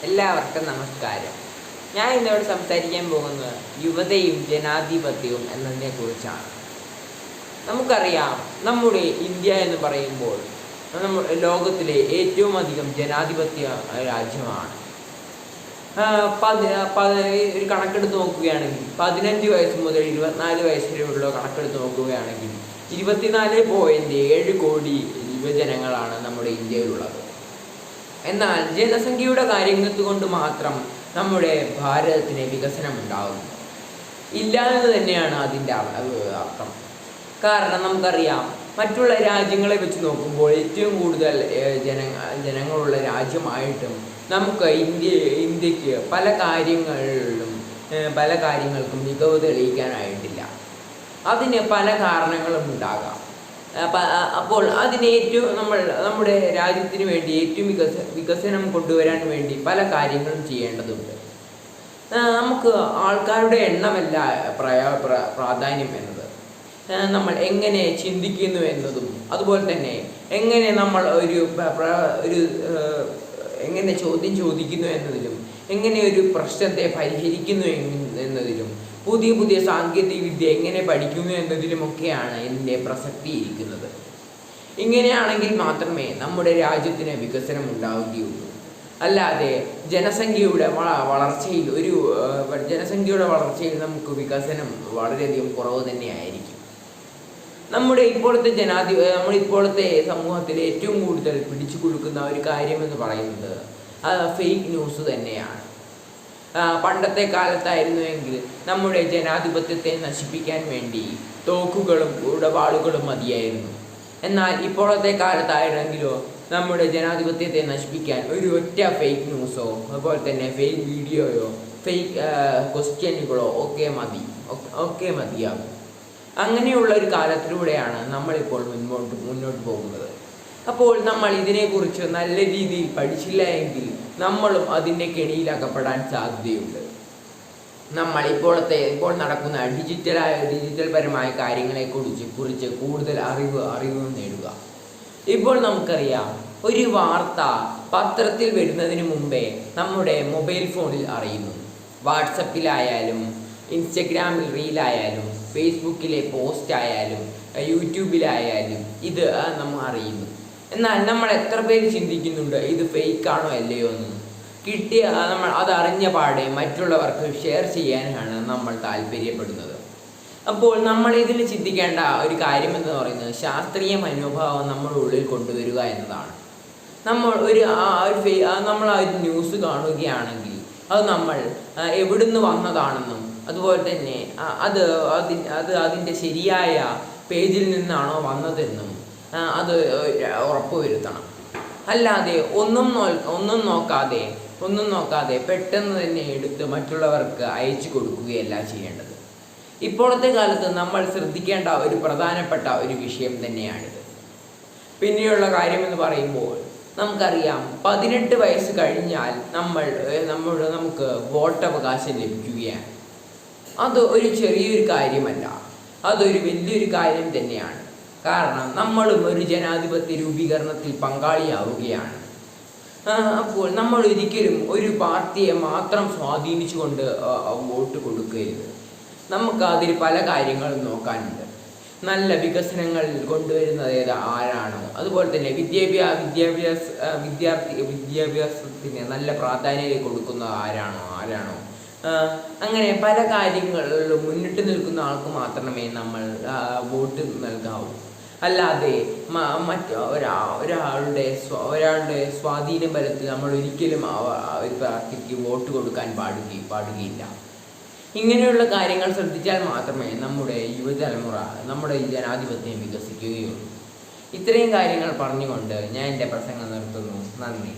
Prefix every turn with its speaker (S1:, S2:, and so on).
S1: എല്ലാവർക്കും നമസ്കാരം. ഞാൻ ഇന്നോട് സംസാരിക്കാൻ പോകുന്നത് യുവതയും ജനാധിപത്യവും എന്നതിനെക്കുറിച്ചാണ്. നമുക്കറിയാം, നമ്മുടെ ഇന്ത്യ എന്ന് പറയുമ്പോൾ ലോകത്തിലെ ഏറ്റവും അധികം ജനാധിപത്യ രാജ്യമാണ്. ഒരു കണക്കെടുത്ത് നോക്കുകയാണെങ്കിൽ 15 വയസ്സ് മുതൽ 24 വയസ്സ് വരെയുള്ള കണക്കെടുത്ത് നോക്കുകയാണെങ്കിൽ 24.7 കോടി യുവജനങ്ങളാണ് നമ്മുടെ ഇന്ത്യയിലുള്ളത്. എന്നാൽ ജനസംഖ്യയുടെ കാര്യങ്ങൾ കൊണ്ട് മാത്രം നമ്മുടെ ഭാരതത്തിന് വികസനം ഉണ്ടാകുന്നു ഇല്ല എന്ന് തന്നെയാണ് അതിൻ്റെ അർത്ഥം. കാരണം നമുക്കറിയാം, മറ്റുള്ള രാജ്യങ്ങളെ വെച്ച് നോക്കുമ്പോൾ ഏറ്റവും കൂടുതൽ ജനങ്ങളുള്ള രാജ്യമായിട്ടും നമുക്ക് ഇന്ത്യക്ക് പല കാര്യങ്ങൾക്കും മികവ് തെളിയിക്കാനായിട്ടില്ല. അതിന് പല കാരണങ്ങളും ഉണ്ടാകാം. അപ്പോൾ നമ്മുടെ രാജ്യത്തിന് വേണ്ടി ഏറ്റവും വികസനം കൊണ്ടുവരാൻ വേണ്ടി പല കാര്യങ്ങളും ചെയ്യേണ്ടതുണ്ട്. നമുക്ക് ആൾക്കാരുടെ എണ്ണമല്ല പ്രാധാന്യം എന്നത്, നമ്മൾ എങ്ങനെ ചിന്തിക്കുന്നു എന്നതും, അതുപോലെ തന്നെ എങ്ങനെ നമ്മൾ എങ്ങനെ ചോദ്യം ചോദിക്കുന്നു എന്നതിലും, എങ്ങനെ ഒരു പ്രശ്നത്തെ പരിഹരിക്കുന്നു എന്നതിലും, പുതിയ പുതിയ സാങ്കേതിക വിദ്യ എങ്ങനെ പഠിക്കുന്നു എന്നതിലുമൊക്കെയാണ് ഇതിൻ്റെ പ്രസക്തി ഇരിക്കുന്നത്. ഇങ്ങനെയാണെങ്കിൽ മാത്രമേ നമ്മുടെ രാജ്യത്തിന് വികസനം ഉണ്ടാവുകയുള്ളൂ. അല്ലാതെ ജനസംഖ്യയുടെ വളർച്ചയിൽ നമുക്ക് വികസനം വളരെയധികം കുറവ് തന്നെയായിരിക്കും. നമ്മുടെ ഇപ്പോഴത്തെ സമൂഹത്തിൽ ഏറ്റവും കൂടുതൽ പിടിച്ചു കൊടുക്കുന്ന ഒരു കാര്യമെന്ന് പറയുന്നത് ഫേക്ക് ന്യൂസ് തന്നെയാണ്. പണ്ടത്തെ കാലത്തായിരുന്നുവെങ്കിൽ നമ്മുടെ ജനാധിപത്യത്തെ നശിപ്പിക്കാൻ വേണ്ടി തോക്കുകളും ഇടപാടുകളും മതിയായിരുന്നു. എന്നാൽ ഇപ്പോഴത്തെ കാലത്തായിരുന്നെങ്കിലോ നമ്മുടെ ജനാധിപത്യത്തെ നശിപ്പിക്കാൻ ഒരു ഒറ്റ ഫേക്ക് ന്യൂസോ, അതുപോലെ തന്നെ ഫേക്ക് വീഡിയോയോ, ഫേക്ക് ക്വസ്റ്റ്യനുകളോ ഒക്കെ മതിയാകും. അങ്ങനെയുള്ള ഒരു കാലത്തിലൂടെയാണ് നമ്മളിപ്പോൾ മുന്നോട്ട് പോകുന്നത്. അപ്പോൾ നമ്മൾ ഇതിനെക്കുറിച്ച് നല്ല രീതിയിൽ പഠിച്ചില്ല എങ്കിൽ നമ്മളും അതിൻ്റെ കെണിയിലകപ്പെടാൻ സാധ്യതയുണ്ട്. നമ്മൾ ഇപ്പോൾ നടക്കുന്ന ഡിജിറ്റൽ പരമായ കാര്യങ്ങളെക്കുറിച്ച് കൂടുതൽ അറിവ് നേടുക. ഇപ്പോൾ നമുക്കറിയാം, ഒരു വാർത്ത പത്രത്തിൽ വരുന്നതിന് മുമ്പേ നമ്മുടെ മൊബൈൽ ഫോണിൽ അറിയുന്നു. വാട്സപ്പിലായാലും, ഇൻസ്റ്റഗ്രാമിൽ റീലായാലും, ഫേസ്ബുക്കിലെ പോസ്റ്റ് ആയാലും, യൂട്യൂബിലായാലും ഇത് നമ്മൾ അറിയുന്നു. എന്നാൽ നമ്മൾ എത്ര പേര് ചിന്തിക്കുന്നുണ്ട് ഇത് ഫേക്കാണോ അല്ലയോ എന്ന്? നമ്മൾ അതറിഞ്ഞ പാടെ മറ്റുള്ളവർക്ക് ഷെയർ ചെയ്യാനാണ് നമ്മൾ താല്പര്യപ്പെടുന്നത്. അപ്പോൾ നമ്മൾ ഇതിൽ ചിന്തിക്കേണ്ട ഒരു കാര്യമെന്ന് പറയുന്നത് ശാസ്ത്രീയ മനോഭാവം നമ്മുടെ ഉള്ളിൽ കൊണ്ടുവരിക എന്നതാണ്. നമ്മൾ ആ ഒരു ന്യൂസ് കാണുകയാണെങ്കിൽ അത് നമ്മൾ എവിടുന്ന് വന്നതാണെന്നും, അതുപോലെ തന്നെ അതിൻ്റെ ശരിയായ പേജിൽ നിന്നാണോ വന്നതെന്നും അത് ഉറപ്പുവരുത്തണം. അല്ലാതെ ഒന്നും നോക്കാതെ പെട്ടെന്ന് തന്നെ എടുത്ത് മറ്റുള്ളവർക്ക് അയച്ചു കൊടുക്കുകയല്ല ചെയ്യേണ്ടത്. ഇപ്പോഴത്തെ കാലത്ത് നമ്മൾ ശ്രദ്ധിക്കേണ്ട ഒരു പ്രധാനപ്പെട്ട ഒരു വിഷയം തന്നെയാണിത്. പിന്നെയുള്ള കാര്യമെന്ന് പറയുമ്പോൾ നമുക്കറിയാം, 18 വയസ്സ് കഴിഞ്ഞാൽ നമുക്ക് വോട്ടവകാശം ലഭിക്കുകയാണ്. അത് ഒരു ചെറിയൊരു കാര്യമല്ല, അതൊരു വലിയൊരു കാര്യം തന്നെയാണ്. കാരണം നമ്മളും ഒരു ജനാധിപത്യ രൂപീകരണത്തിൽ പങ്കാളിയാവുകയാണ്. അപ്പോൾ നമ്മൾ ഒരിക്കലും ഒരു പാർട്ടിയെ മാത്രം സ്വാധീനിച്ചുകൊണ്ട് വോട്ട് കൊടുക്കരുത്. നമുക്ക് അതിൽ പല കാര്യങ്ങളും നോക്കാനുണ്ട്. നല്ല വികസനങ്ങൾ കൊണ്ടുവരുന്നത് ആരാണോ, അതുപോലെ തന്നെ വിദ്യാഭ്യാസത്തിന് നല്ല പ്രാധാന്യം കൊടുക്കുന്ന ആരാണോ, അങ്ങനെ പല കാര്യങ്ങളിലും മുന്നിട്ട് നിൽക്കുന്ന ആൾക്ക് മാത്രമേ നമ്മൾ വോട്ട് നൽകാവൂ. അല്ലാതെ ഒരാളുടെ സ്വാധീന ബലത്തിൽ നമ്മൾ ഒരിക്കലും ഒരു പാർട്ടിക്ക് വോട്ട് കൊടുക്കാൻ പാടുകയില്ല. ഇങ്ങനെയുള്ള കാര്യങ്ങൾ ശ്രദ്ധിച്ചാൽ മാത്രമേ നമ്മുടെ യുവതലമുറ നമ്മുടെ ജനാധിപത്യം വികസിക്കുകയുള്ളൂ. ഇത്രയും കാര്യങ്ങൾ പറഞ്ഞുകൊണ്ട് ഞാൻ എൻ്റെ പ്രസംഗം നിർത്തുന്നു. നന്ദി.